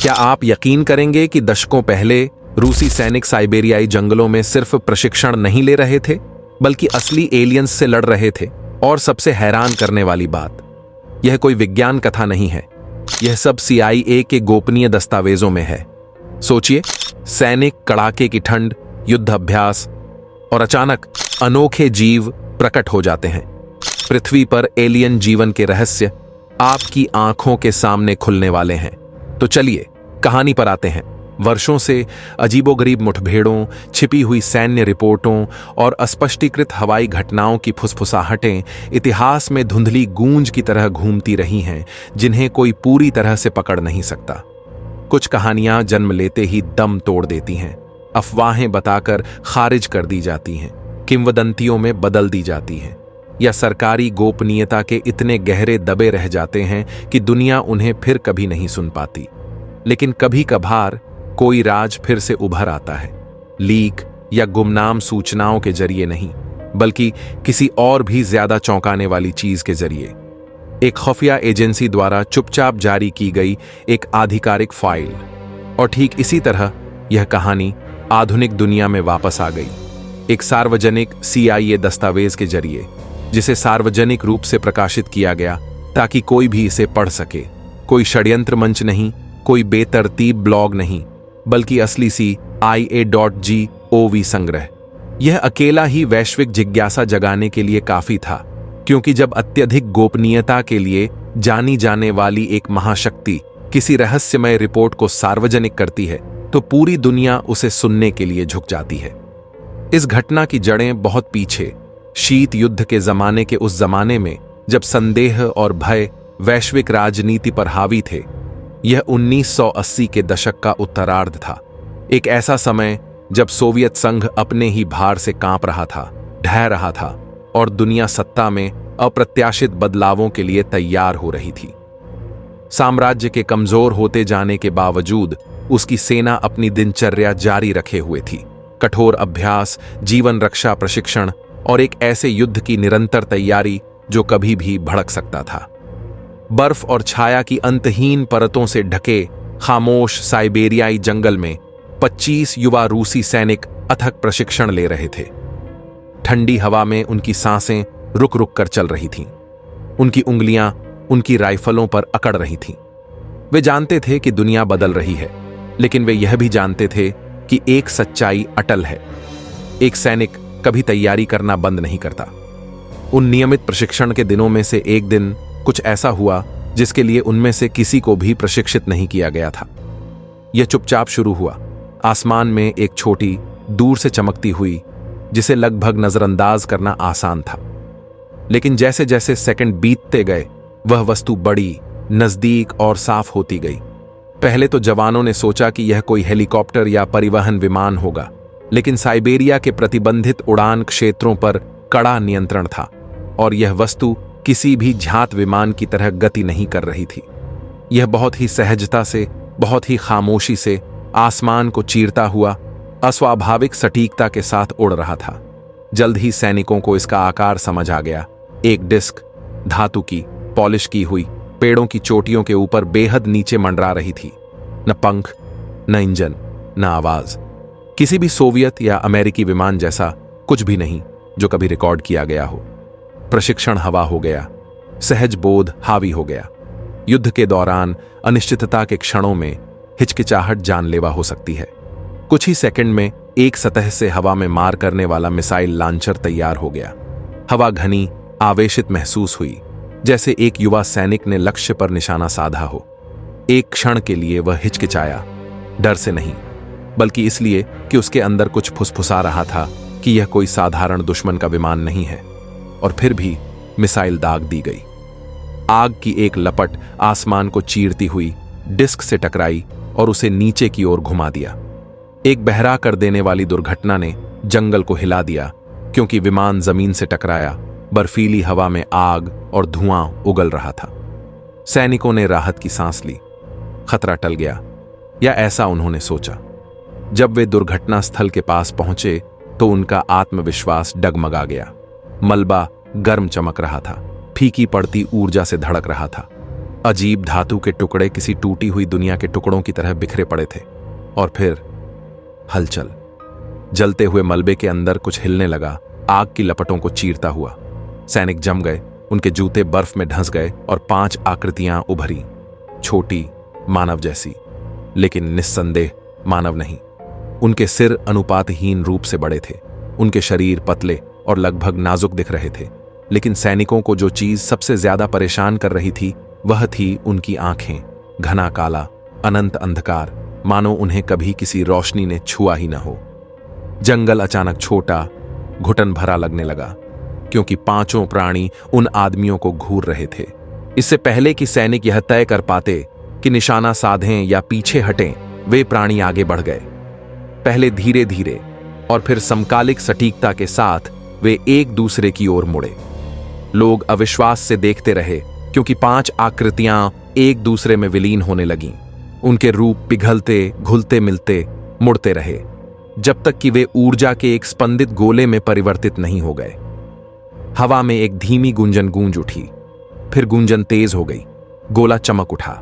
क्या आप यकीन करेंगे कि दशकों पहले रूसी सैनिक साइबेरियाई जंगलों में सिर्फ प्रशिक्षण नहीं ले रहे थे, बल्कि असली एलियंस से लड़ रहे थे। और सबसे हैरान करने वाली बात, यह कोई विज्ञान कथा नहीं है, यह सब CIA के गोपनीय दस्तावेजों में है। सोचिए, सैनिक, कड़ाके की ठंड, युद्ध अभ्यास, और अचानक अनोखे जीव प्रकट हो जाते हैं। पृथ्वी पर एलियन जीवन के रहस्य आपकी आंखों के सामने खुलने वाले हैं। तो चलिए कहानी पर आते हैं। वर्षों से अजीबोगरीब मुठभेड़ों, छिपी हुई सैन्य रिपोर्टों और अस्पष्टीकृत हवाई घटनाओं की फुसफुसाहटें इतिहास में धुंधली गूंज की तरह घूमती रही हैं, जिन्हें कोई पूरी तरह से पकड़ नहीं सकता। कुछ कहानियां जन्म लेते ही दम तोड़ देती हैं, अफवाहें बताकर खारिज कर दी जाती हैं, किंवदंतियों में बदल दी जाती हैं, या सरकारी गोपनीयता के इतने गहरे दबे रह जाते हैं कि दुनिया उन्हें फिर कभी नहीं सुन पाती। लेकिन कभी कभार कोई राज फिर से उभर आता है, लीक या गुमनाम सूचनाओं के जरिए नहीं, बल्कि किसी और भी ज्यादा चौंकाने वाली चीज के जरिए। एक खुफिया एजेंसी द्वारा चुपचाप जारी की गई एक आधिकारिक फाइल। और ठीक इसी तरह यह कहानी आधुनिक दुनिया में वापस आ गई, एक सार्वजनिक CIA दस्तावेज के जरिए, जिसे सार्वजनिक रूप से प्रकाशित किया गया ताकि कोई भी इसे पढ़ सके। कोई षड्यंत्र मंच नहीं, कोई बेतरतीब ब्लॉग नहीं, बल्कि असली CIA.gov संग्रह। यह अकेला ही वैश्विक जिज्ञासा जगाने के लिए काफी था, क्योंकि जब अत्यधिक गोपनीयता के लिए जानी जाने वाली एक महाशक्ति किसी रहस्यमय रिपोर्ट को सार्वजनिक करती है, तो पूरी दुनिया उसे सुनने के लिए झुक जाती है। इस घटना की जड़ें बहुत पीछे, शीत युद्ध के जमाने के उस जमाने में, जब संदेह और भय वैश्विक राजनीति पर हावी थे। यह 1980 के दशक का उत्तरार्ध था, एक ऐसा समय जब सोवियत संघ अपने ही भार से कांप रहा था, ढह रहा था, और दुनिया सत्ता में अप्रत्याशित बदलावों के लिए तैयार हो रही थी। साम्राज्य के कमजोर होते जाने के बावजूद उसकी सेना अपनी दिनचर्या जारी रखे हुए थी। कठोर अभ्यास, जीवन रक्षा प्रशिक्षण और एक ऐसे युद्ध की निरंतर तैयारी जो कभी भी भड़क सकता था। बर्फ और छाया की अंतहीन परतों से ढके खामोश साइबेरियाई जंगल में 25 युवा रूसी सैनिक अथक प्रशिक्षण ले रहे थे। ठंडी हवा में उनकी सांसें रुक रुक कर चल रही थीं। उनकी उंगलियां उनकी राइफलों पर अकड़ रही थीं। वे जानते थे कि दुनिया बदल रही है, लेकिन वे यह भी जानते थे कि एक सच्चाई अटल है। एक सैनिक कभी तैयारी करना बंद नहीं करता। उन नियमित प्रशिक्षण के दिनों में से एक दिन कुछ ऐसा हुआ जिसके लिए उनमें से किसी को भी प्रशिक्षित नहीं किया गया था। यह चुपचाप शुरू हुआ। आसमान में एक छोटी, दूर से चमकती हुई, जिसे लगभग नजरअंदाज करना आसान था। लेकिन जैसे जैसे सेकंड बीतते गए, वह वस्तु बड़ी, नजदीक और साफ होती गई। पहले तो जवानों ने सोचा कि यह कोई हेलीकॉप्टर या परिवहन विमान होगा, लेकिन साइबेरिया के प्रतिबंधित उड़ान क्षेत्रों पर कड़ा नियंत्रण था, और यह वस्तु किसी भी झात विमान की तरह गति नहीं कर रही थी। यह बहुत ही सहजता से, बहुत ही खामोशी से आसमान को चीरता हुआ अस्वाभाविक सटीकता के साथ उड़ रहा था। जल्द ही सैनिकों को इसका आकार समझ आ गया। एक डिस्क, धातु की, पॉलिश की हुई, पेड़ों की चोटियों के ऊपर बेहद नीचे मंडरा रही थी। न पंख, न इंजन, न आवाज। किसी भी सोवियत या अमेरिकी विमान जैसा कुछ भी नहीं जो कभी रिकॉर्ड किया गया हो। प्रशिक्षण हवा हो गया, सहज बोध हावी हो गया। युद्ध के दौरान अनिश्चितता के क्षणों में हिचकिचाहट जानलेवा हो सकती है। कुछ ही सेकंड में एक सतह से हवा में मार करने वाला मिसाइल लॉन्चर तैयार हो गया। हवा घनी, आवेशित महसूस हुई, जैसे एक युवा सैनिक ने लक्ष्य पर निशाना साधा हो। एक क्षण के लिए वह हिचकिचाया, डर से नहीं, बल्कि इसलिए कि उसके अंदर कुछ फुसफुसा रहा था कि यह कोई साधारण दुश्मन का विमान नहीं है। और फिर भी मिसाइल दाग दी गई। आग की एक लपट आसमान को चीरती हुई डिस्क से टकराई और उसे नीचे की ओर घुमा दिया। एक बहरा कर देने वाली दुर्घटना ने जंगल को हिला दिया, क्योंकि विमान जमीन से टकराया। बर्फीली हवा में आग और धुआं उगल रहा था। सैनिकों ने राहत की सांस ली। खतरा टल गया, या ऐसा उन्होंने सोचा। जब वे दुर्घटना स्थल के पास पहुंचे तो उनका आत्मविश्वास डगमगा गया। मलबा गर्म चमक रहा था, फीकी पड़ती ऊर्जा से धड़क रहा था। अजीब धातु के टुकड़े किसी टूटी हुई दुनिया के टुकड़ों की तरह बिखरे पड़े थे। और फिर हलचल। जलते हुए मलबे के अंदर कुछ हिलने लगा, आग की लपटों को चीरता हुआ। सैनिक जम गए, उनके जूते बर्फ में ढंस गए और 5 आकृतियां उभरी, छोटी, मानव जैसी, लेकिन निस्संदेह मानव नहीं। उनके सिर अनुपातहीन रूप से बड़े थे, उनके शरीर पतले और लगभग नाजुक दिख रहे थे। लेकिन सैनिकों को जो चीज सबसे ज्यादा परेशान कर रही थी वह थी उनकी आंखें। घना काला, अनंत अंधकार, मानो उन्हें कभी किसी रोशनी ने छुआ ही न हो। जंगल अचानक छोटा, घुटन भरा लगने लगा, क्योंकि 5 प्राणी उन आदमियों को घूर रहे थे। इससे पहले कि सैनिक यह तय कर पाते कि निशाना साधें या पीछे हटें, वे प्राणी आगे बढ़ गए। पहले धीरे धीरे और फिर समकालिक सटीकता के साथ वे एक दूसरे की ओर मुड़े। लोग अविश्वास से देखते रहे, क्योंकि 5 आकृतियां एक दूसरे में विलीन होने लगीं। उनके रूप पिघलते, घुलते मिलते, मुड़ते रहे, जब तक कि वे ऊर्जा के एक स्पंदित गोले में परिवर्तित नहीं हो गए। हवा में एक धीमी गूंजन गूंज उठी, फिर गूंजन तेज हो गई, गोला चमक उठा।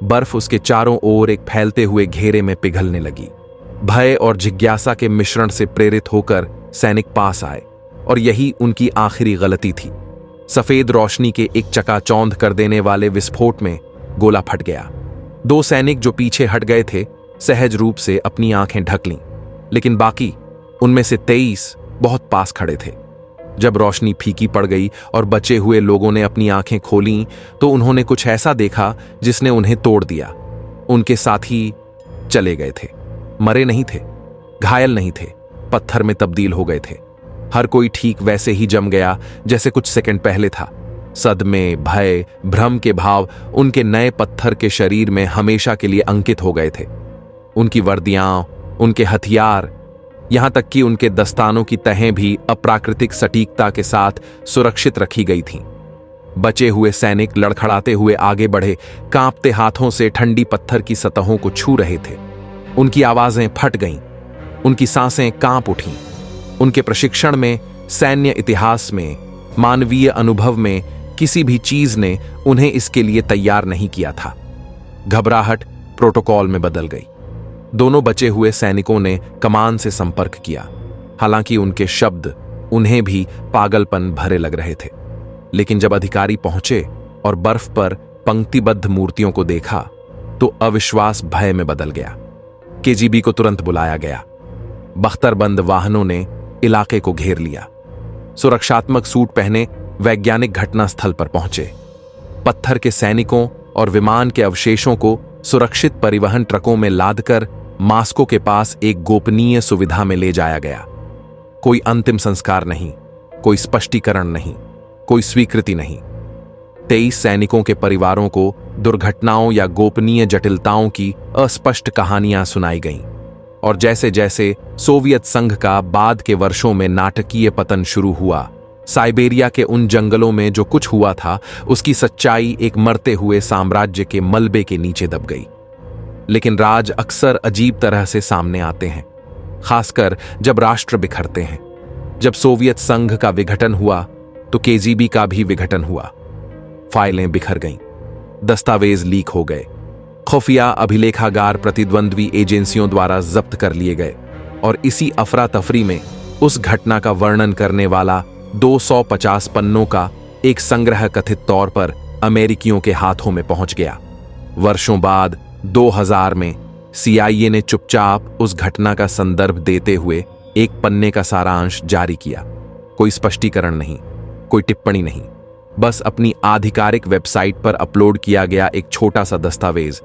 बर्फ उसके चारों ओर एक फैलते हुए घेरे में पिघलने लगी। भय और जिज्ञासा के मिश्रण से प्रेरित होकर सैनिक पास आए, और यही उनकी आखिरी गलती थी। सफेद रोशनी के एक चकाचौंध कर देने वाले विस्फोट में गोला फट गया। 2 सैनिक जो पीछे हट गए थे सहज रूप से अपनी आंखें ढक लीं, लेकिन बाकी, उनमें से 23 बहुत पास खड़े थे। जब रोशनी फीकी पड़ गई और बचे हुए लोगों ने अपनी आंखें खोलीं, तो उन्होंने कुछ ऐसा देखा जिसने उन्हें तोड़ दिया। उनके साथी चले गए थे, मरे नहीं थे, घायल नहीं थे, पत्थर में तब्दील हो गए थे। हर कोई ठीक वैसे ही जम गया जैसे कुछ सेकंड पहले था। सदमे, भय, भ्रम के भाव उनके नए पत्थर के शरीर में हमेशा के लिए अंकित हो गए थे। उनकी वर्दियां, उनके हथियार, यहां तक कि उनके दस्तानों की तहें भी अप्राकृतिक सटीकता के साथ सुरक्षित रखी गई थीं। बचे हुए सैनिक लड़खड़ाते हुए आगे बढ़े, कांपते हाथों से ठंडी पत्थर की सतहों को छू रहे थे। उनकी आवाजें फट गईं, उनकी सांसें कांप उठीं। उनके प्रशिक्षण में, सैन्य इतिहास में, मानवीय अनुभव में किसी भी चीज ने उन्हें इसके लिए तैयार नहीं किया था। घबराहट प्रोटोकॉल में बदल गई। दोनों बचे हुए सैनिकों ने कमान से संपर्क किया, हालांकि उनके शब्द उन्हें भी पागलपन भरे लग रहे थे। लेकिन जब अधिकारी पहुंचे और बर्फ पर पंक्तिबद्ध मूर्तियों को देखा, तो अविश्वास भय में बदल गया। केजीबी को तुरंत बुलाया गया। बख्तरबंद वाहनों ने इलाके को घेर लिया। सुरक्षात्मक सूट पहने वैज्ञानिक घटनास्थल पर पहुंचे। पत्थर के सैनिकों और विमान के अवशेषों को सुरक्षित परिवहन ट्रकों में लादकर मास्को के पास एक गोपनीय सुविधा में ले जाया गया। कोई अंतिम संस्कार नहीं, कोई स्पष्टीकरण नहीं, कोई स्वीकृति नहीं। 23 सैनिकों के परिवारों को दुर्घटनाओं या गोपनीय जटिलताओं की अस्पष्ट कहानियां सुनाई गईं, और जैसे जैसे सोवियत संघ का बाद के वर्षों में नाटकीय पतन शुरू हुआ, साइबेरिया के उन जंगलों में जो कुछ हुआ था उसकी सच्चाई एक मरते हुए साम्राज्य के मलबे के नीचे दब गई। लेकिन राज अक्सर अजीब तरह से सामने आते हैं, खासकर जब राष्ट्र बिखरते हैं। जब सोवियत संघ का विघटन हुआ तो केजीबी का भी विघटन हुआ। फाइलें बिखर गईं, दस्तावेज लीक हो गए, खुफिया अभिलेखागार प्रतिद्वंद्वी एजेंसियों द्वारा जब्त कर लिए गए, और इसी अफरा तफरी में उस घटना का वर्णन करने वाला 250 पन्नों का एक संग्रह कथित तौर पर अमेरिकियों के हाथों में पहुंच गया। वर्षों बाद 2000 में CIA ने चुपचाप उस घटना का संदर्भ देते हुए एक पन्ने का सारांश जारी किया। कोई स्पष्टीकरण नहीं, कोई टिप्पणी नहीं, बस अपनी आधिकारिक वेबसाइट पर अपलोड किया गया एक छोटा सा दस्तावेज,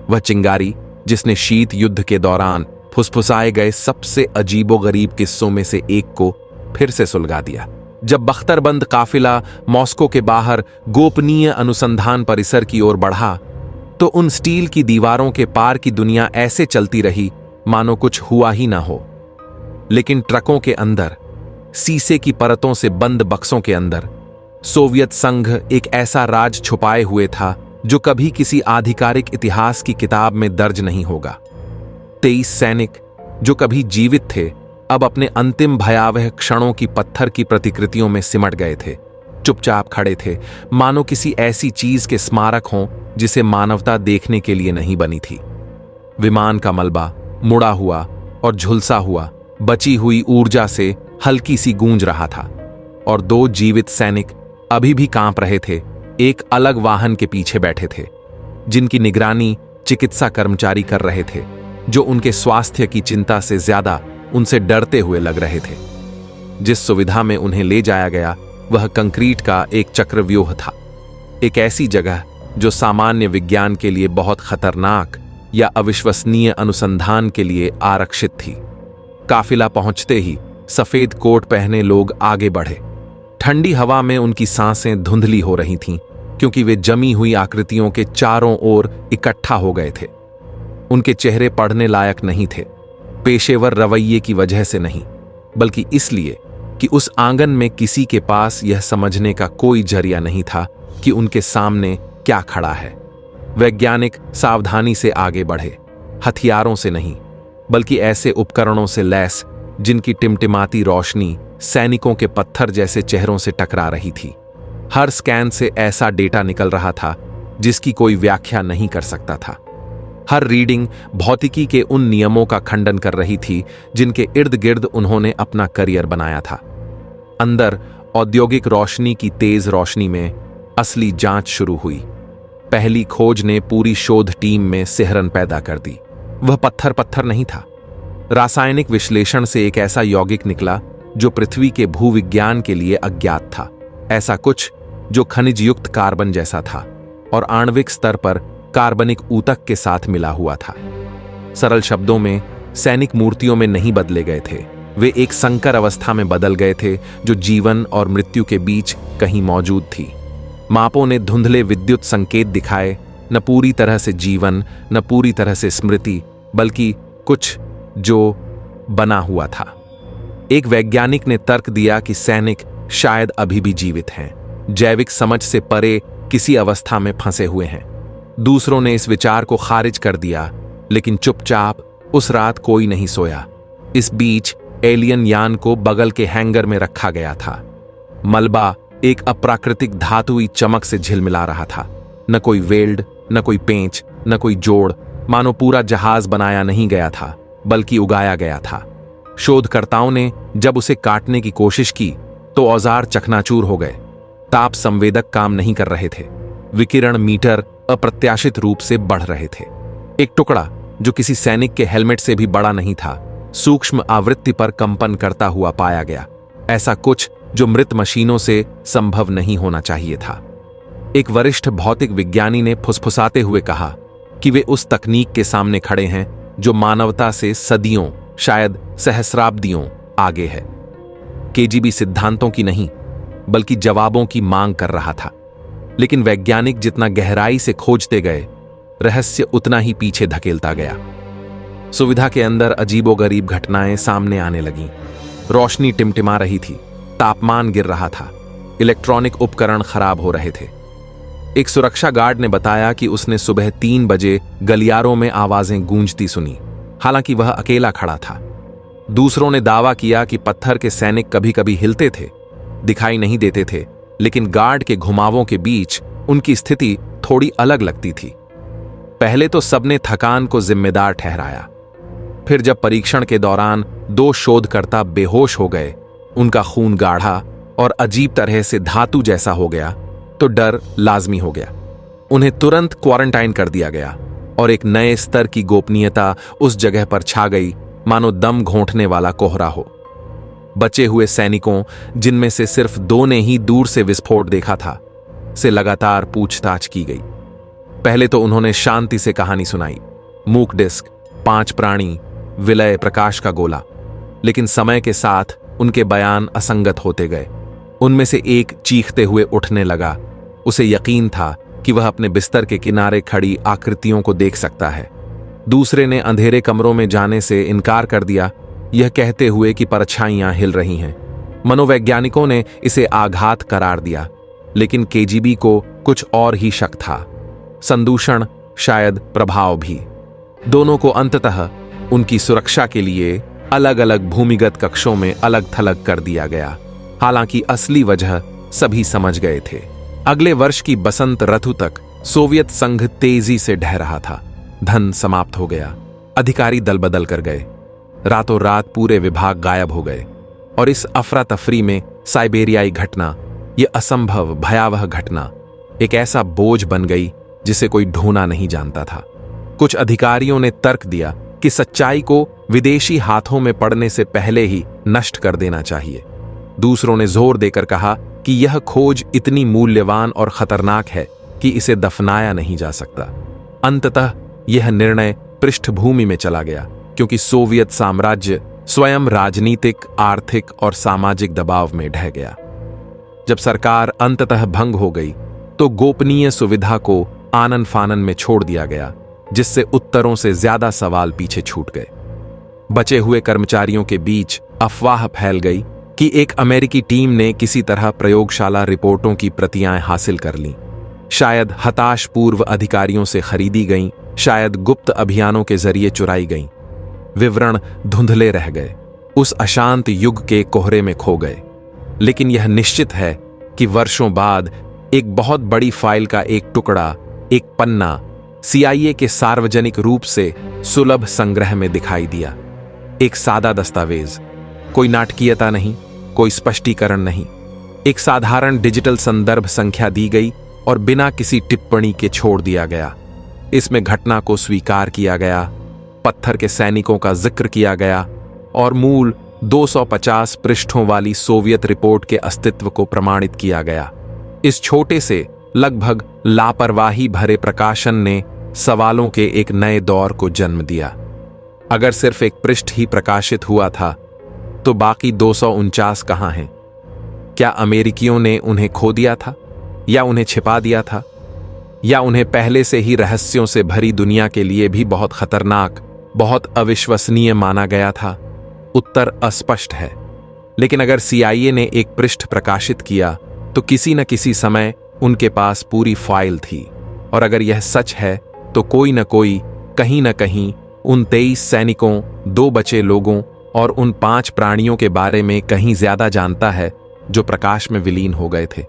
वह चिंगारी जिसने शीत युद्ध के दौरान फुसफुसाए गए सबसे अजीबोगरीब किस्सों में से एक को फिर से सुलगा दिया। जब बख्तरबंद काफिला मॉस्को के बाहर गोपनीय अनुसंधान परिसर की ओर बढ़ा, तो उन स्टील की दीवारों के पार की दुनिया ऐसे चलती रही मानो कुछ हुआ ही ना हो। लेकिन ट्रकों के अंदर, शीशे की परतों से बंद बक्सों के अंदर, सोवियत संघ एक ऐसा राज छुपाए हुए था जो कभी किसी आधिकारिक इतिहास की किताब में दर्ज नहीं होगा। 23 सैनिक जो कभी जीवित थे, अब अपने अंतिम भयावह क्षणों की पत्थर की प्रतिकृतियों में सिमट गए थे। चुपचाप खड़े थे, मानो किसी ऐसी चीज के स्मारक हों जिसे मानवता देखने के लिए नहीं बनी थी। विमान का मलबा मुड़ा हुआ और झुलसा हुआ बची हुई ऊर्जा से हल्की सी गूंज रहा था, और दो जीवित सैनिक अभी भी कांप रहे थे, एक अलग वाहन के पीछे बैठे थे, जिनकी निगरानी चिकित्सा कर्मचारी कर रहे थे, जो उनके स्वास्थ्य की चिंता से ज्यादा उनसे डरते हुए लग रहे थे। जिस सुविधा में उन्हें ले जाया गया वह कंक्रीट का एक चक्रव्यूह था, एक ऐसी जगह जो सामान्य विज्ञान के लिए बहुत खतरनाक या अविश्वसनीय अनुसंधान के लिए आरक्षित थी। काफिला पहुंचते ही सफेद कोट पहने लोग आगे बढ़े। ठंडी हवा में उनकी सांसें धुंधली हो रही थीं, क्योंकि वे जमी हुई आकृतियों के चारों ओर इकट्ठा हो गए थे। उनके चेहरे पढ़ने लायक नहीं थे, पेशेवर रवैये की वजह से नहीं, बल्कि इसलिए कि उस आंगन में किसी के पास यह समझने का कोई जरिया नहीं था कि उनके सामने क्या खड़ा है। वैज्ञानिक सावधानी से आगे बढ़े, हथियारों से नहीं, बल्कि ऐसे उपकरणों से लैस जिनकी टिमटिमाती रोशनी सैनिकों के पत्थर जैसे चेहरों से टकरा रही थी। हर स्कैन से ऐसा डेटा निकल रहा था जिसकी कोई व्याख्या नहीं कर सकता था। हर रीडिंग भौतिकी के उन नियमों का खंडन कर रही थी जिनके इर्द गिर्द उन्होंने अपना करियर बनाया था। अंदर औद्योगिक रोशनी की तेज रोशनी में असली जांच शुरू हुई। पहली खोज ने पूरी शोध टीम में सिहरन पैदा कर दी। वह पत्थर पत्थर नहीं था, रासायनिक विश्लेषण से एक ऐसा यौगिक निकला जो पृथ्वी के भूविज्ञान के लिए अज्ञात था। ऐसा कुछ जो खनिज युक्त कार्बन जैसा था और आणविक स्तर पर कार्बनिक ऊतक के साथ मिला हुआ था। सरल शब्दों में, सैनिक मूर्तियों में नहीं बदले गए थे, वे एक संकर अवस्था में बदल गए थे जो जीवन और मृत्यु के बीच कहीं मौजूद थी। मापों ने धुंधले विद्युत संकेत दिखाए, न पूरी तरह से जीवन, न पूरी तरह से स्मृति, बल्कि कुछ जो बना हुआ था। एक वैज्ञानिक ने तर्क दिया कि सैनिक शायद अभी भी जीवित हैं, जैविक समझ से परे किसी अवस्था में फंसे हुए हैं। दूसरों ने इस विचार को खारिज कर दिया, लेकिन चुपचाप उस रात कोई नहीं सोया। इस बीच एलियन यान को बगल के हैंगर में रखा गया था। मलबा एक अप्राकृतिक धातुई चमक से झिलमिला रहा था। न कोई वेल्ड, न कोई पेंच, न कोई जोड़, मानो पूरा जहाज बनाया नहीं गया था, बल्कि उगाया गया था। शोधकर्ताओं ने जब उसे काटने की कोशिश की तो औजार चकनाचूर हो गए। ताप संवेदक काम नहीं कर रहे थे, विकिरण मीटर अप्रत्याशित रूप से बढ़ रहे थे। एक टुकड़ा जो किसी सैनिक के हेलमेट से भी बड़ा नहीं था, सूक्ष्म आवृत्ति पर कंपन करता हुआ पाया गया, ऐसा कुछ जो मृत मशीनों से संभव नहीं होना चाहिए था। एक वरिष्ठ भौतिक विज्ञानी ने फुसफुसाते हुए कहा कि वे उस तकनीक के सामने खड़े हैं जो मानवता से सदियों, शायद सहस्राब्दियों आगे है। केजीबी सिद्धांतों की नहीं, बल्कि जवाबों की मांग कर रहा था। लेकिन वैज्ञानिक जितना गहराई से खोजते गए, रहस्य उतना ही पीछे धकेलता गया। सुविधा के अंदर अजीबोगरीब घटनाएं सामने आने लगीं। रोशनी टिमटिमा रही थी, तापमान गिर रहा था, इलेक्ट्रॉनिक उपकरण खराब हो रहे थे। एक सुरक्षा गार्ड ने बताया कि उसने सुबह 3 बजे गलियारों में आवाजें गूंजती सुनी, हालांकि वह अकेला खड़ा था। दूसरों ने दावा किया कि पत्थर के सैनिक कभी कभी हिलते थे, दिखाई नहीं देते थे, लेकिन गार्ड के घुमावों के बीच उनकी स्थिति थोड़ी अलग लगती थी। पहले तो सबने थकान को जिम्मेदार ठहराया, फिर जब परीक्षण के दौरान 2 शोधकर्ता बेहोश हो गए, उनका खून गाढ़ा और अजीब तरह से धातु जैसा हो गया, तो डर लाजमी हो गया। उन्हें तुरंत क्वारंटाइन कर दिया गया और एक नए स्तर की गोपनीयता उस जगह पर छा गई, मानो दम घोंटने वाला कोहरा हो। बचे हुए सैनिकों, जिनमें से सिर्फ 2 ने ही दूर से विस्फोट देखा था, से लगातार पूछताछ की गई। पहले तो उन्होंने शांति से कहानी सुनाई, मूक डिस्क, 5 प्राणी, विलय प्रकाश का गोला। लेकिन समय के साथ उनके बयान असंगत होते गए। उनमें से एक चीखते हुए उठने लगा। उसे यकीन था कि वह अपने बिस्तर के किनारे खड़ी आकृतियों को देख सकता है। दूसरे ने अंधेरे कमरों में जाने से इनकार कर दिया, यह कहते हुए कि परछाइयां हिल रही हैं। मनोवैज्ञानिकों ने इसे आघात करार दिया, लेकिन केजीबी को कुछ और ही शक था, संदूषण, शायद प्रभाव भी। दोनों को अंततः उनकी सुरक्षा के लिए अलग अलग भूमिगत कक्षों में अलग थलग कर दिया गया। हालांकि असली वजह सभी समझ गए थे। अगले वर्ष की बसंत ऋतु तक सोवियत संघ तेजी से ढह रहा था। धन समाप्त हो गया, अधिकारी दल बदल कर गए, रातों रात पूरे विभाग गायब हो गए। और इस अफरा तफरी में साइबेरियाई घटना, यह असंभव भयावह घटना, एक ऐसा बोझ बन गई जिसे कोई ढूंढना नहीं जानता था। कुछ अधिकारियों ने तर्क दिया कि सच्चाई को विदेशी हाथों में पड़ने से पहले ही नष्ट कर देना चाहिए। दूसरों ने जोर देकर कहा कि यह खोज इतनी मूल्यवान और खतरनाक है कि इसे दफनाया नहीं जा सकता। अंततः यह निर्णय पृष्ठभूमि में चला गया, क्योंकि सोवियत साम्राज्य स्वयं राजनीतिक, आर्थिक और सामाजिक दबाव में ढह गया। जब सरकार अंततः भंग हो गई तो गोपनीय सुविधा को आनन फानन में छोड़ दिया गया, जिससे उत्तरों से ज्यादा सवाल पीछे छूट गए। बचे हुए कर्मचारियों के बीच अफवाह फैल गई कि एक अमेरिकी टीम ने किसी तरह प्रयोगशाला रिपोर्टों की प्रतियां हासिल कर लीं। शायद हताश पूर्व अधिकारियों से खरीदी गईं, शायद गुप्त अभियानों के जरिए चुराई गईं। विवरण धुंधले रह गए, उस अशांत युग के कोहरे में खो गए। लेकिन यह निश्चित है कि वर्षों बाद एक बहुत बड़ी फाइल का एक टुकड़ा, एक पन्ना, CIA के सार्वजनिक रूप से सुलभ संग्रह में दिखाई दिया। एक सादा दस्तावेज, कोई नाटकीयता नहीं, कोई स्पष्टीकरण नहीं। एक साधारण डिजिटल संदर्भ संख्या दी गई और बिना किसी टिप्पणी के छोड़ दिया गया। इसमें घटना को स्वीकार किया गया, पत्थर के सैनिकों का जिक्र किया गया और मूल 250 पृष्ठों वाली सोवियत रिपोर्ट के अस्तित्व को प्रमाणित किया गया। इस छोटे से लगभग लापरवाही भरे प्रकाशन ने सवालों के एक नए दौर को जन्म दिया। अगर सिर्फ एक पृष्ठ ही प्रकाशित हुआ था तो बाकी 249 कहां हैं? क्या अमेरिकियों ने उन्हें खो दिया था, या उन्हें छिपा दिया था, या उन्हें पहले से ही रहस्यों से भरी दुनिया के लिए भी बहुत खतरनाक, बहुत अविश्वसनीय माना गया था? उत्तर अस्पष्ट है। लेकिन अगर CIA ने एक पृष्ठ प्रकाशित किया तो किसी न किसी समय उनके पास पूरी फाइल थी। और अगर यह सच है तो कोई न कोई कहीं न कहीं उन 23 सैनिकों, 2 बचे लोगों और उन 5 प्राणियों के बारे में कहीं ज्यादा जानता है जो प्रकाश में विलीन हो गए थे,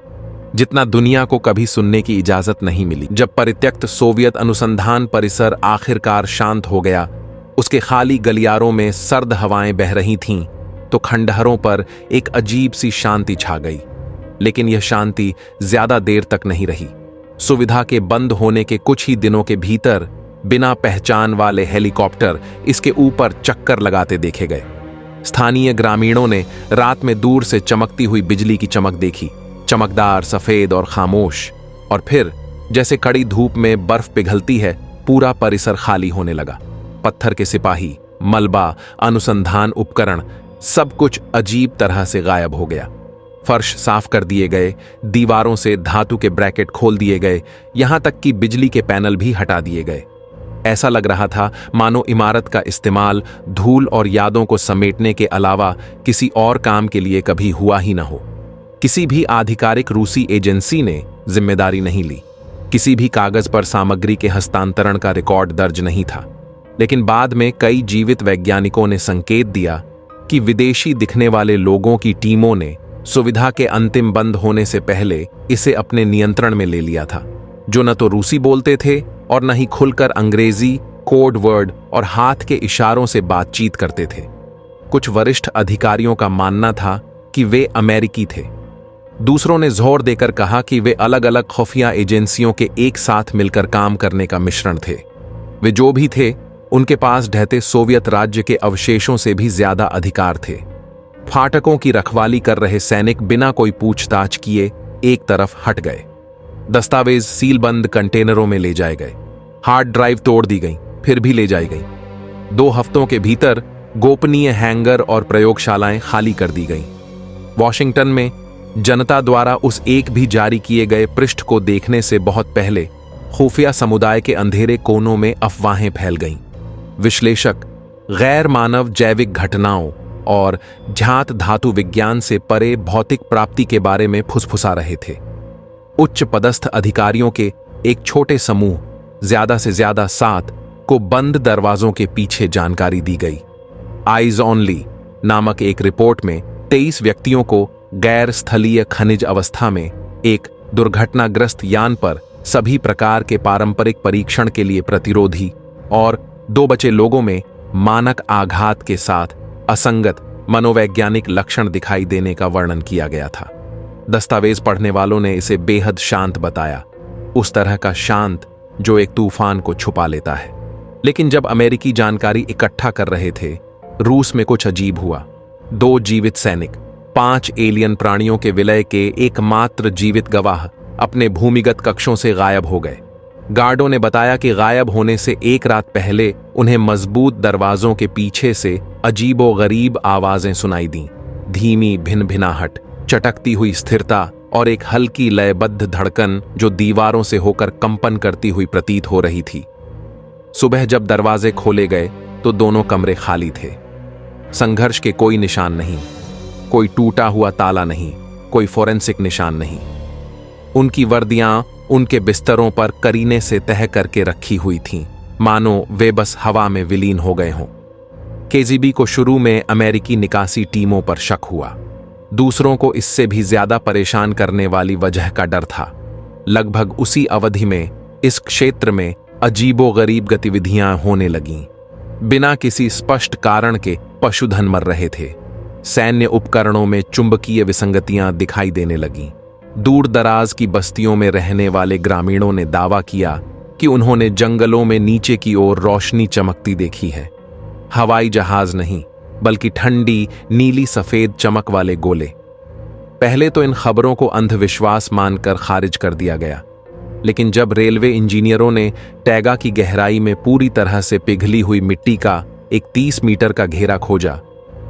जितना दुनिया को कभी सुनने की इजाजत नहीं मिली। जब परित्यक्त सोवियत अनुसंधान परिसर आखिरकार शांत हो गया, उसके खाली गलियारों में सर्द हवाएं बह रही थीं, तो खंडहरों पर एक अजीब सी शांति छा गई। लेकिन यह शांति ज्यादा देर तक नहीं रही। सुविधा के बंद होने के कुछ ही दिनों के भीतर बिना पहचान वाले हेलीकॉप्टर इसके ऊपर चक्कर लगाते देखे गए। स्थानीय ग्रामीणों ने रात में दूर से चमकती हुई बिजली की चमक देखी, चमकदार, सफेद और खामोश। और फिर जैसे कड़ी धूप में बर्फ पिघलती है, पूरा परिसर खाली होने लगा। पत्थर के सिपाही, मलबा, अनुसंधान उपकरण, सब कुछ अजीब तरह से गायब हो गया। फर्श साफ कर दिए गए, दीवारों से धातु के ब्रैकेट खोल दिए गए, यहां तक कि बिजली के पैनल भी हटा दिए गए। ऐसा लग रहा था मानो इमारत का इस्तेमाल धूल और यादों को समेटने के अलावा किसी और काम के लिए कभी हुआ ही न हो। किसी भी आधिकारिक रूसी एजेंसी ने जिम्मेदारी नहीं ली, किसी भी कागज पर सामग्री के हस्तांतरण का रिकॉर्ड दर्ज नहीं था। लेकिन बाद में कई जीवित वैज्ञानिकों ने संकेत दिया कि विदेशी दिखने वाले लोगों की टीमों ने सुविधा के अंतिम बंद होने से पहले इसे अपने नियंत्रण में ले लिया था, जो न तो रूसी बोलते थे और न ही खुलकर अंग्रेजी, कोड वर्ड और हाथ के इशारों से बातचीत करते थे। कुछ वरिष्ठ अधिकारियों का मानना था कि वे अमेरिकी थे। दूसरों ने जोर देकर कहा कि वे अलग अलग खुफिया एजेंसियों के एक साथ मिलकर काम करने का मिश्रण थे। वे जो भी थे, उनके पास ढहते सोवियत राज्य के अवशेषों से भी ज्यादा अधिकार थे। फाटकों की रखवाली कर रहे सैनिक बिना कोई पूछताछ किए एक तरफ हट गए। दस्तावेज सीलबंद कंटेनरों में ले जाए गए। हार्ड ड्राइव तोड़ दी गई, फिर भी ले जाई गई। 2 हफ्तों के भीतर गोपनीय हैंगर और प्रयोगशालाएं खाली कर दी गईं। वॉशिंगटन में जनता द्वारा उस एक भी जारी किए गए पृष्ठ को देखने से बहुत पहले खुफिया समुदाय के अंधेरे कोनों में अफवाहें फैल गईं। विश्लेषक गैर मानव जैविक घटनाओं और झात धातु विज्ञान से परे भौतिक प्राप्ति के बारे में फुसफुसा रहे थे। उच्च पदस्थ अधिकारियों के एक छोटे समूह, ज्यादा से ज्यादा 7 को बंद दरवाजों के पीछे जानकारी दी गई। आइज ऑनली नामक एक रिपोर्ट में 23 व्यक्तियों को गैर स्थलीय खनिज अवस्था में एक दुर्घटनाग्रस्त यान पर सभी प्रकार के पारंपरिक परीक्षण के लिए प्रतिरोधी और 2 बचे लोगों में मानक आघात के साथ असंगत मनोवैज्ञानिक लक्षण दिखाई देने का वर्णन किया गया था। दस्तावेज पढ़ने वालों ने इसे बेहद शांत बताया, उस तरह का शांत जो एक तूफान को छुपा लेता है। लेकिन जब अमेरिकी जानकारी इकट्ठा कर रहे थे, रूस में कुछ अजीब हुआ। 2 जीवित सैनिक, 5 एलियन प्राणियों के विलय के एकमात्र जीवित गवाह अपने भूमिगत कक्षों से गायब हो गए। गार्डों ने बताया कि गायब होने से 1 रात पहले उन्हें मजबूत दरवाजों के पीछे से अजीबोगरीब आवाजें सुनाई दीं। धीमी भिनभिनाहट, चटकती हुई स्थिरता और एक हल्की लयबद्ध धड़कन जो दीवारों से होकर कंपन करती हुई प्रतीत हो रही थी। सुबह जब दरवाजे खोले गए तो दोनों कमरे खाली थे। संघर्ष के कोई निशान नहीं, कोई टूटा हुआ ताला नहीं, कोई फोरेंसिक निशान नहीं। उनकी वर्दियां उनके बिस्तरों पर करीने से तह करके रखी हुई थीं, मानो वे बस हवा में विलीन हो गए हों। केजीबी को शुरू में अमेरिकी निकासी टीमों पर शक हुआ। दूसरों को इससे भी ज्यादा परेशान करने वाली वजह का डर था। लगभग उसी अवधि में इस क्षेत्र में अजीबोगरीब गतिविधियां होने लगीं। बिना किसी स्पष्ट कारण के पशुधन मर रहे थे। सैन्य उपकरणों में चुंबकीय विसंगतियां दिखाई देने लगीं। दूर दराज की बस्तियों में रहने वाले ग्रामीणों ने दावा किया कि उन्होंने जंगलों में नीचे की ओर रोशनी चमकती देखी है। हवाई जहाज नहीं, बल्कि ठंडी नीली सफेद चमक वाले गोले। पहले तो इन खबरों को अंधविश्वास मानकर खारिज कर दिया गया, लेकिन जब रेलवे इंजीनियरों ने टैगा की गहराई में पूरी तरह से पिघली हुई मिट्टी का एक 30 मीटर का घेरा खोजा,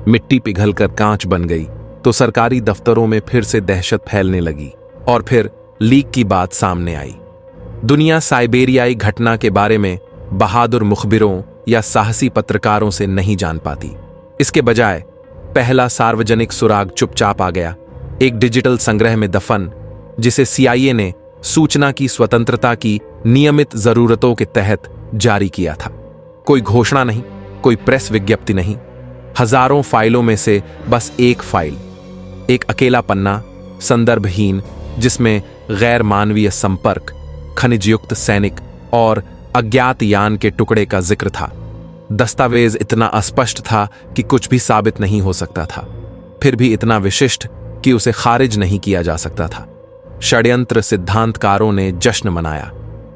मिट्टी पिघलकर कांच बन गई, तो सरकारी दफ्तरों में फिर से दहशत फैलने लगी और फिर लीक की बात सामने आई। दुनिया साइबेरियाई घटना के बारे में बहादुर मुखबिरों या साहसी पत्रकारों से नहीं जान पाती। इसके बजाय पहला सार्वजनिक सुराग चुपचाप आ गया, एक डिजिटल संग्रह में दफन, जिसे CIA ने सूचना की स्वतंत्रता की नियमित जरूरतों के तहत जारी किया था। कोई घोषणा नहीं, कोई प्रेस विज्ञप्ति नहीं, हजारों फाइलों में से बस एक फाइल, एक अकेला पन्ना, संदर्भहीन, जिसमें गैर मानवीय संपर्क, खनिजयुक्त सैनिक और अज्ञात यान के टुकड़े का जिक्र था। दस्तावेज इतना अस्पष्ट था कि कुछ भी साबित नहीं हो सकता था, फिर भी इतना विशिष्ट कि उसे खारिज नहीं किया जा सकता था। षड्यंत्र सिद्धांतकारों ने जश्न मनाया,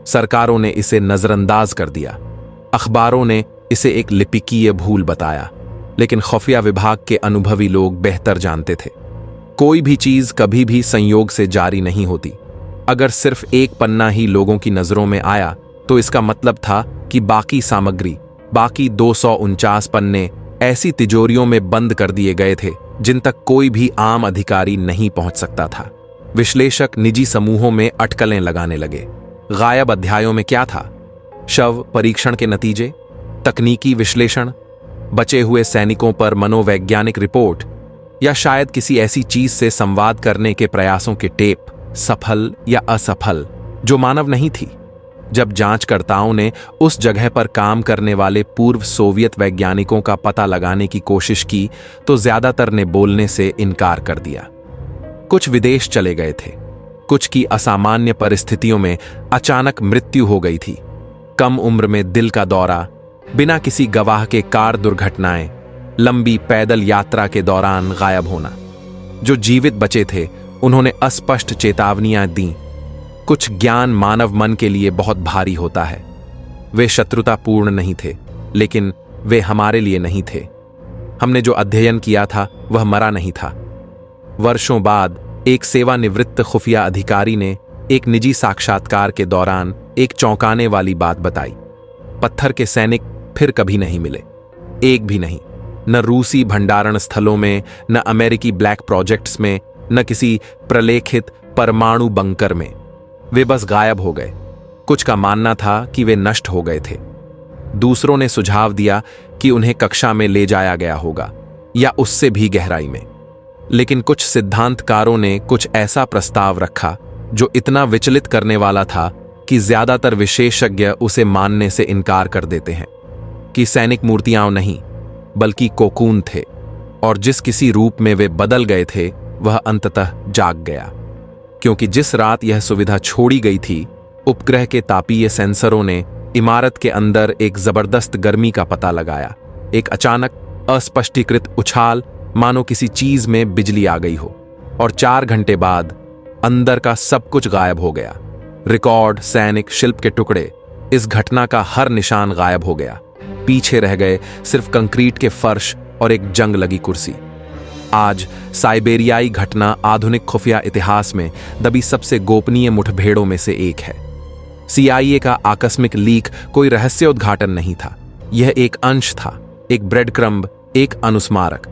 सरकारों ने इसे नजरअंदाज कर दिया, अखबारों ने इसे एक लिपिकीय भूल बताया, लेकिन खुफिया विभाग के अनुभवी लोग बेहतर जानते थे। कोई भी चीज कभी भी संयोग से जारी नहीं होती। अगर सिर्फ एक पन्ना ही लोगों की नजरों में आया तो इसका मतलब था कि बाकी सामग्री, बाकी 249 पन्ने ऐसी तिजोरियों में बंद कर दिए गए थे जिन तक कोई भी आम अधिकारी नहीं पहुंच सकता था। विश्लेषक निजी समूहों में अटकलें लगाने लगे। गायब अध्यायों में क्या था? शव परीक्षण के नतीजे, तकनीकी विश्लेषण, बचे हुए सैनिकों पर मनोवैज्ञानिक रिपोर्ट, या शायद किसी ऐसी चीज से संवाद करने के प्रयासों के टेप, सफल या असफल, जो मानव नहीं थी। जब जांचकर्ताओं ने उस जगह पर काम करने वाले पूर्व सोवियत वैज्ञानिकों का पता लगाने की कोशिश की तो ज्यादातर ने बोलने से इनकार कर दिया। कुछ विदेश चले गए थे, कुछ की असामान्य परिस्थितियों में अचानक मृत्यु हो गई थी। कम उम्र में दिल का दौरा, बिना किसी गवाह के कार दुर्घटनाएं, लंबी पैदल यात्रा के दौरान गायब होना। जो जीवित बचे थे उन्होंने अस्पष्ट चेतावनियां दी। कुछ ज्ञान मानव मन के लिए बहुत भारी होता है। वे शत्रुतापूर्ण नहीं थे, लेकिन वे हमारे लिए नहीं थे। हमने जो अध्ययन किया था वह मरा नहीं था। वर्षों बाद एक सेवानिवृत्त खुफिया अधिकारी ने एक निजी साक्षात्कार के दौरान एक चौंकाने वाली बात बताई। पत्थर के सैनिक फिर कभी नहीं मिले, एक भी नहीं। न रूसी भंडारण स्थलों में, न अमेरिकी ब्लैक प्रोजेक्ट्स में, न किसी प्रलेखित परमाणु बंकर में। वे बस गायब हो गए। कुछ का मानना था कि वे नष्ट हो गए थे। दूसरों ने सुझाव दिया कि उन्हें कक्षा में ले जाया गया होगा, या उससे भी गहराई में। लेकिन कुछ सिद्धांतकारों ने कुछ ऐसा प्रस्ताव रखा जो इतना विचलित करने वाला था कि ज्यादातर विशेषज्ञ उसे मानने से इनकार कर देते हैं कि सैनिक मूर्तियां नहीं, बल्कि कोकून थे, और जिस किसी रूप में वे बदल गए थे वह अंततः जाग गया, क्योंकि जिस रात यह सुविधा छोड़ी गई थी, उपग्रह के तापीय सेंसरों ने इमारत के अंदर एक जबरदस्त गर्मी का पता लगाया। एक अचानक अस्पष्टीकृत उछाल, मानो किसी चीज में बिजली आ गई हो, और 4 घंटे बाद अंदर का सब कुछ गायब हो गया। रिकॉर्ड, सैनिक, शिल्प के टुकड़े, इस घटना का हर निशान गायब हो गया। पीछे रह गए सिर्फ कंक्रीट के फर्श और एक जंग लगी कुर्सी। आज साइबेरियाई घटना आधुनिक खुफिया इतिहास में दबी सबसे गोपनीय मुठभेड़ों में से एक है। CIA का आकस्मिक लीक कोई रहस्य उद्घाटन नहीं था, यह एक अंश था, एक ब्रेड क्रम्ब, एक अनुस्मारक।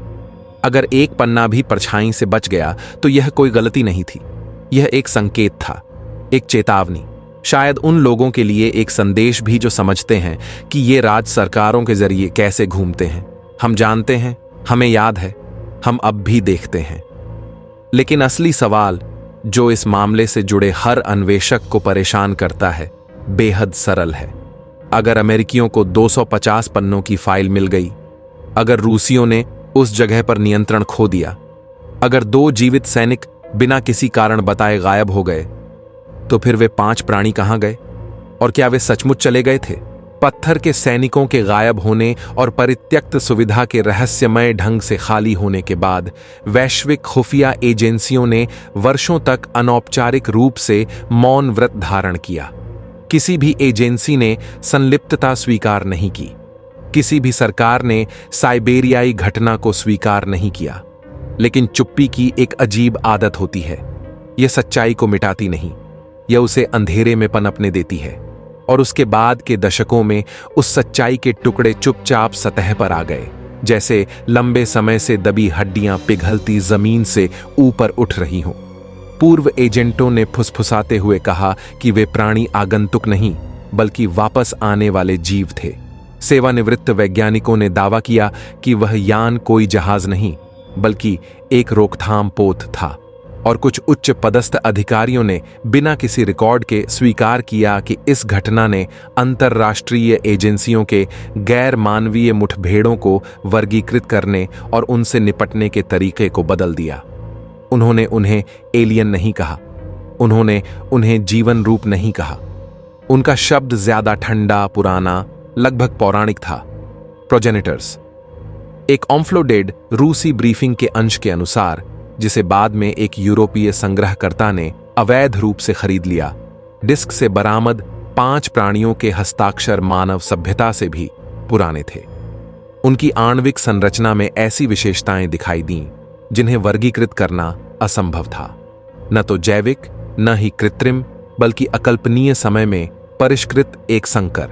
अगर एक पन्ना भी परछाई से बच गया तो यह कोई गलती नहीं थी, यह एक संकेत था, एक चेतावनी, शायद उन लोगों के लिए एक संदेश भी जो समझते हैं कि ये राज सरकारों के जरिए कैसे घूमते हैं। हम जानते हैं, हमें याद है, हम अब भी देखते हैं। लेकिन असली सवाल जो इस मामले से जुड़े हर अन्वेषक को परेशान करता है, बेहद सरल है। अगर अमेरिकियों को 250 पन्नों की फाइल मिल गई, अगर रूसियों ने उस जगह पर नियंत्रण खो दिया, अगर 2 जीवित सैनिक बिना किसी कारण बताए गायब हो गए, तो फिर वे 5 प्राणी कहां गए? और क्या वे सचमुच चले गए थे? पत्थर के सैनिकों के गायब होने और परित्यक्त सुविधा के रहस्यमय ढंग से खाली होने के बाद वैश्विक खुफिया एजेंसियों ने वर्षों तक अनौपचारिक रूप से मौन व्रत धारण किया। किसी भी एजेंसी ने संलिप्तता स्वीकार नहीं की, किसी भी सरकार ने साइबेरियाई घटना को स्वीकार नहीं किया। लेकिन चुप्पी की एक अजीब आदत होती है, यह सच्चाई को मिटाती नहीं, यह उसे अंधेरे में पनपने देती है। और उसके बाद के दशकों में उस सच्चाई के टुकड़े चुपचाप सतह पर आ गए, जैसे लंबे समय से दबी हड्डियां पिघलती जमीन से ऊपर उठ रही हों। पूर्व एजेंटों ने फुसफुसाते हुए कहा कि वे प्राणी आगंतुक नहीं, बल्कि वापस आने वाले जीव थे। सेवानिवृत्त वैज्ञानिकों ने दावा किया कि वह यान कोई जहाज नहीं, बल्कि एक रोकथाम पोत था। और कुछ उच्च पदस्थ अधिकारियों ने बिना किसी रिकॉर्ड के स्वीकार किया कि इस घटना ने अंतर्राष्ट्रीय एजेंसियों के गैर मानवीय मुठभेड़ों को वर्गीकृत करने और उनसे निपटने के तरीके को बदल दिया। उन्होंने उन्हें एलियन नहीं कहा, उन्होंने उन्हें जीवन रूप नहीं कहा। उनका शब्द ज्यादा ठंडा, पुराना, लगभग पौराणिक था। प्रोजेनिटर्स। एक ऑम्फ्लोडेड रूसी ब्रीफिंग के अंश के अनुसार, जिसे बाद में एक यूरोपीय संग्रहकर्ता ने अवैध रूप से खरीद लिया, डिस्क से बरामद 5 प्राणियों के हस्ताक्षर मानव सभ्यता से भी पुराने थे। उनकी आणविक संरचना में ऐसी विशेषताएं दिखाई दीं जिन्हें वर्गीकृत करना असंभव था। न तो जैविक, न ही कृत्रिम, बल्कि अकल्पनीय समय में परिष्कृत एक संकर।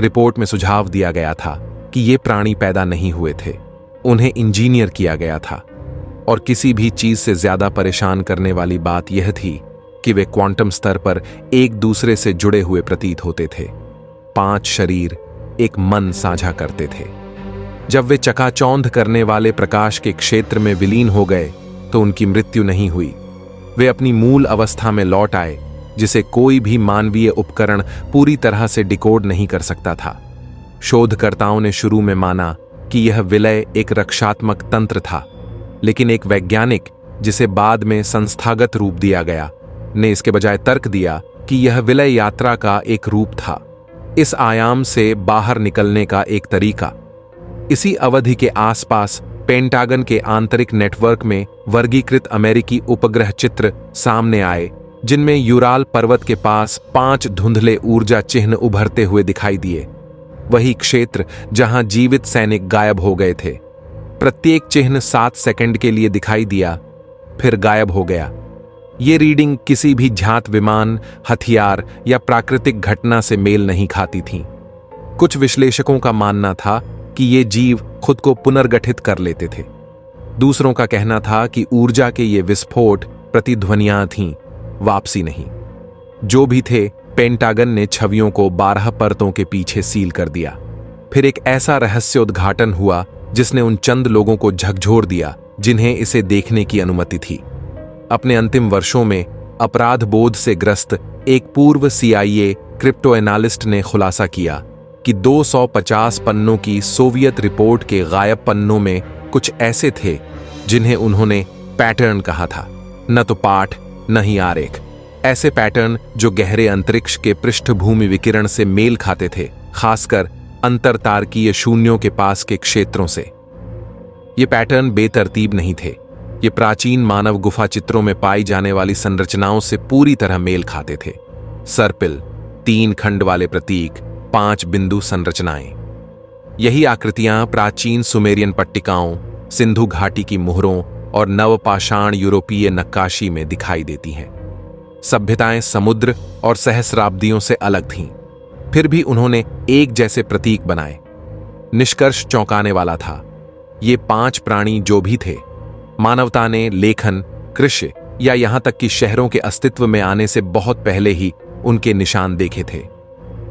रिपोर्ट में सुझाव दिया गया था कि ये प्राणी पैदा नहीं हुए थे, उन्हें इंजीनियर किया गया था। और किसी भी चीज से ज्यादा परेशान करने वाली बात यह थी कि वे क्वांटम स्तर पर एक दूसरे से जुड़े हुए प्रतीत होते थे। 5 शरीर एक मन साझा करते थे। जब वे चकाचौंध करने वाले प्रकाश के क्षेत्र में विलीन हो गए तो उनकी मृत्यु नहीं हुई। वे अपनी मूल अवस्था में लौट आए, जिसे कोई भी मानवीय उपकरण पूरी तरह से डिकोड नहीं कर सकता था। शोधकर्ताओं ने शुरू में माना कि यह विलय एक रक्षात्मक तंत्र था, लेकिन एक वैज्ञानिक, जिसे बाद में संस्थागत रूप दिया गया, ने इसके बजाय तर्क दिया कि यह विलय यात्रा का एक रूप था, इस आयाम से बाहर निकलने का एक तरीका। इसी अवधि के आसपास पेंटागन के आंतरिक नेटवर्क में वर्गीकृत अमेरिकी उपग्रह चित्र सामने आए, जिनमें यूराल पर्वत के पास 5 धुंधले ऊर्जा चिन्ह उभरते हुए दिखाई दिए। वही क्षेत्र जहां जीवित सैनिक गायब हो गए थे। प्रत्येक चिन्ह 7 सेकंड के लिए दिखाई दिया, फिर गायब हो गया। ये रीडिंग किसी भी जात विमान, हथियार या प्राकृतिक घटना से मेल नहीं खाती थी। कुछ विश्लेषकों का मानना था कि ये जीव खुद को पुनर्गठित कर लेते थे। दूसरों का कहना था कि ऊर्जा के ये विस्फोट प्रतिध्वनियां थीं, वापसी नहीं। जो भी थे, पेंटागन ने छवियों को 12 परतों के पीछे सील कर दिया। फिर एक ऐसा रहस्य उद्घाटन हुआ जिसने उन चंद लोगों को झकझोर दिया जिन्हें इसे देखने की अनुमति थी। अपने अंतिम वर्षों में अपराध बोध से ग्रस्त एक पूर्व CIA क्रिप्टो एनालिस्ट ने खुलासा किया कि 250 पन्नों की सोवियत रिपोर्ट के गायब पन्नों में कुछ ऐसे थे जिन्हें उन्होंने पैटर्न कहा था, न तो पाठ न ही आरेख। ऐसे पैटर्न जो गहरे अंतरिक्ष के पृष्ठभूमि विकिरण से मेल खाते थे, खासकर अंतरतारकीय शून्यों के पास के क्षेत्रों से। ये पैटर्न बेतरतीब नहीं थे, ये प्राचीन मानव गुफा चित्रों में पाई जाने वाली संरचनाओं से पूरी तरह मेल खाते थे। सर्पिल, 3 खंड वाले प्रतीक, 5 बिंदु संरचनाएं। यही आकृतियां प्राचीन सुमेरियन पट्टिकाओं, सिंधु घाटी की मुहरों और नवपाषाण यूरोपीय नक्काशी में दिखाई देती हैं। सभ्यताएं समुद्र और सहस्राब्दियों से अलग थीं, फिर भी उन्होंने एक जैसे प्रतीक बनाए। निष्कर्ष चौंकाने वाला था। ये 5 प्राणी जो भी थे, मानवता ने लेखन, कृषि या यहां तक कि शहरों के अस्तित्व में आने से बहुत पहले ही उनके निशान देखे थे।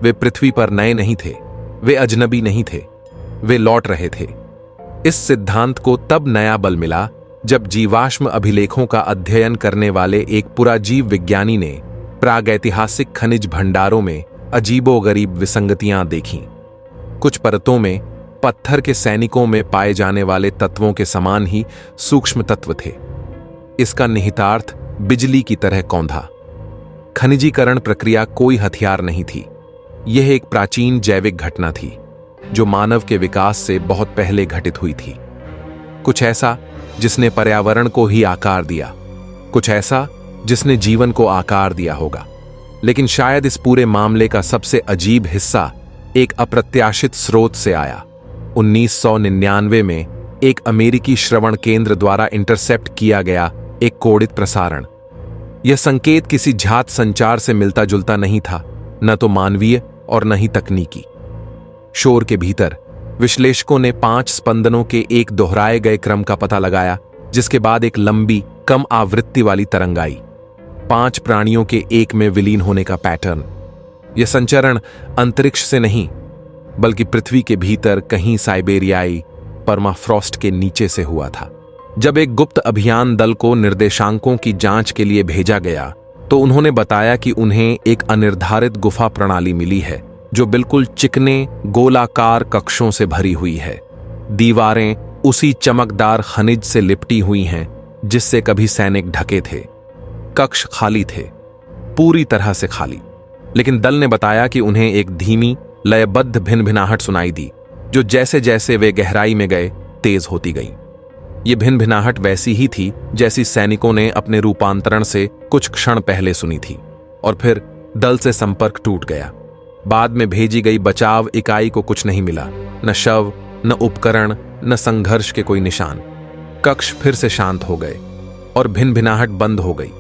वे पृथ्वी पर नए नहीं थे, वे अजनबी नहीं थे, वे लौट रहे थे। इस सिद्धांत को तब नया बल मिला जब जीवाश्म अभिलेखों का अध्ययन करने वाले एक पुराजीव विज्ञानी ने प्रागैतिहासिक खनिज भंडारों में अजीबोगरीब विसंगतियां देखीं। कुछ परतों में पत्थर के सैनिकों में पाए जाने वाले तत्वों के समान ही सूक्ष्म तत्व थे। इसका निहितार्थ बिजली की तरह कौंधा। खनिजीकरण प्रक्रिया कोई हथियार नहीं थी, यह एक प्राचीन जैविक घटना थी जो मानव के विकास से बहुत पहले घटित हुई थी। कुछ ऐसा जिसने पर्यावरण को ही आकार दिया, कुछ ऐसा जिसने जीवन को आकार दिया होगा। लेकिन शायद इस पूरे मामले का सबसे अजीब हिस्सा एक अप्रत्याशित स्रोत से आया। 1999 में एक अमेरिकी श्रवण केंद्र द्वारा इंटरसेप्ट किया गया एक कोडित प्रसारण। यह संकेत किसी झात संचार से मिलता जुलता नहीं था, न तो मानवीय और न ही तकनीकी। शोर के भीतर विश्लेषकों ने 5 स्पंदनों के एक दोहराए गए क्रम का पता लगाया, जिसके बाद एक लंबी कम आवृत्ति वाली तरंग आई। 5 प्राणियों के एक में विलीन होने का पैटर्न। यह संचरण अंतरिक्ष से नहीं, बल्कि पृथ्वी के भीतर कहीं साइबेरियाई परमाफ्रॉस्ट के नीचे से हुआ था। जब एक गुप्त अभियान दल को निर्देशांकों की जांच के लिए भेजा गया, तो उन्होंने बताया कि उन्हें एक अनिर्धारित गुफा प्रणाली मिली है जो बिल्कुल चिकने गोलाकार कक्षों से भरी हुई है। दीवारें उसी चमकदार खनिज से लिपटी हुई हैं जिससे कभी सैनिक ढके थे। कक्ष खाली थे, पूरी तरह से खाली। लेकिन दल ने बताया कि उन्हें एक धीमी लयबद्ध भिनभिनाहट सुनाई दी, जो जैसे जैसे वे गहराई में गए तेज होती गई। ये भिनभिनाहट वैसी ही थी जैसी सैनिकों ने अपने रूपांतरण से कुछ क्षण पहले सुनी थी। और फिर दल से संपर्क टूट गया। बाद में भेजी गई बचाव इकाई को कुछ नहीं मिला, न शव, न उपकरण, न संघर्ष के कोई निशान। कक्ष फिर से शांत हो गए और भिनभिनाहट बंद हो गई।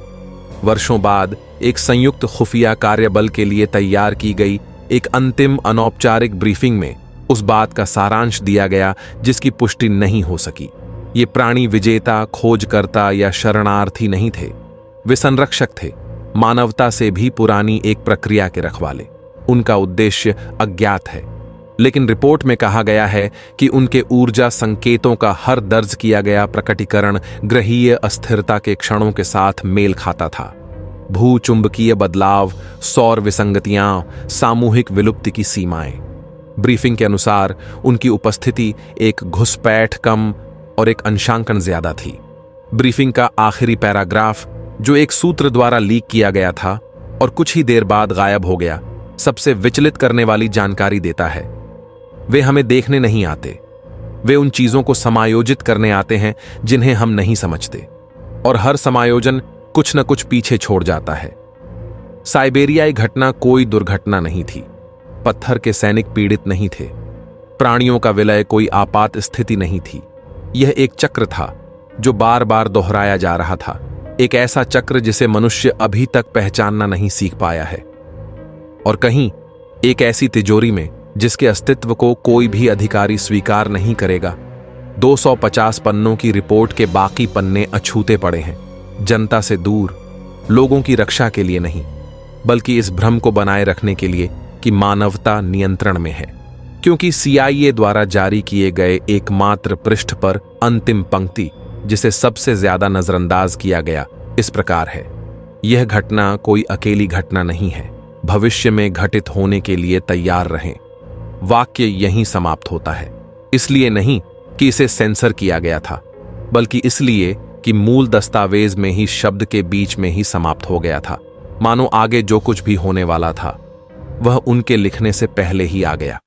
वर्षों बाद एक संयुक्त खुफिया कार्यबल के लिए तैयार की गई एक अंतिम अनौपचारिक ब्रीफिंग में उस बात का सारांश दिया गया जिसकी पुष्टि नहीं हो सकी। ये प्राणी विजेता, खोजकर्ता या शरणार्थी नहीं थे, वे संरक्षक थे, मानवता से भी पुरानी एक प्रक्रिया के रखवाले। उनका उद्देश्य अज्ञात है, लेकिन रिपोर्ट में कहा गया है कि उनके ऊर्जा संकेतों का हर दर्ज किया गया प्रकटीकरण ग्रहीय अस्थिरता के क्षणों के साथ मेल खाता था। भूचुंबकीय बदलाव, सौर विसंगतियां, सामूहिक विलुप्ति की सीमाएं। ब्रीफिंग के अनुसार उनकी उपस्थिति एक घुसपैठ कम और एक अंशांकन ज्यादा थी। ब्रीफिंग का आखिरी पैराग्राफ, जो एक सूत्र द्वारा लीक किया गया था और कुछ ही देर बाद गायब हो गया, सबसे विचलित करने वाली जानकारी देता है। वे हमें देखने नहीं आते, वे उन चीजों को समायोजित करने आते हैं जिन्हें हम नहीं समझते, और हर समायोजन कुछ न कुछ पीछे छोड़ जाता है। साइबेरियाई घटना कोई दुर्घटना नहीं थी, पत्थर के सैनिक पीड़ित नहीं थे, प्राणियों का विलय कोई आपात स्थिति नहीं थी। यह एक चक्र था जो बार बार दोहराया जा रहा था, एक ऐसा चक्र जिसे मनुष्य अभी तक पहचानना नहीं सीख पाया है। और कहीं एक ऐसी तिजोरी में जिसके अस्तित्व को कोई भी अधिकारी स्वीकार नहीं करेगा। 250 पन्नों की रिपोर्ट के बाकी पन्ने अछूते पड़े हैं, जनता से दूर, लोगों की रक्षा के लिए नहीं, बल्कि इस भ्रम को बनाए रखने के लिए कि मानवता नियंत्रण में है। क्योंकि CIA द्वारा जारी किए गए एकमात्र पृष्ठ पर अंतिम पंक्ति, जिसे सबसे ज्यादा नजरअंदाज किया गया, इस प्रकार है: यह घटना कोई अकेली घटना नहीं है, भविष्य में घटित होने के लिए तैयार रहें। वाक्य यहीं समाप्त होता है, इसलिए नहीं कि इसे सेंसर किया गया था, बल्कि इसलिए कि मूल दस्तावेज में ही शब्द के बीच में ही समाप्त हो गया था, मानो आगे जो कुछ भी होने वाला था वह उनके लिखने से पहले ही आ गया।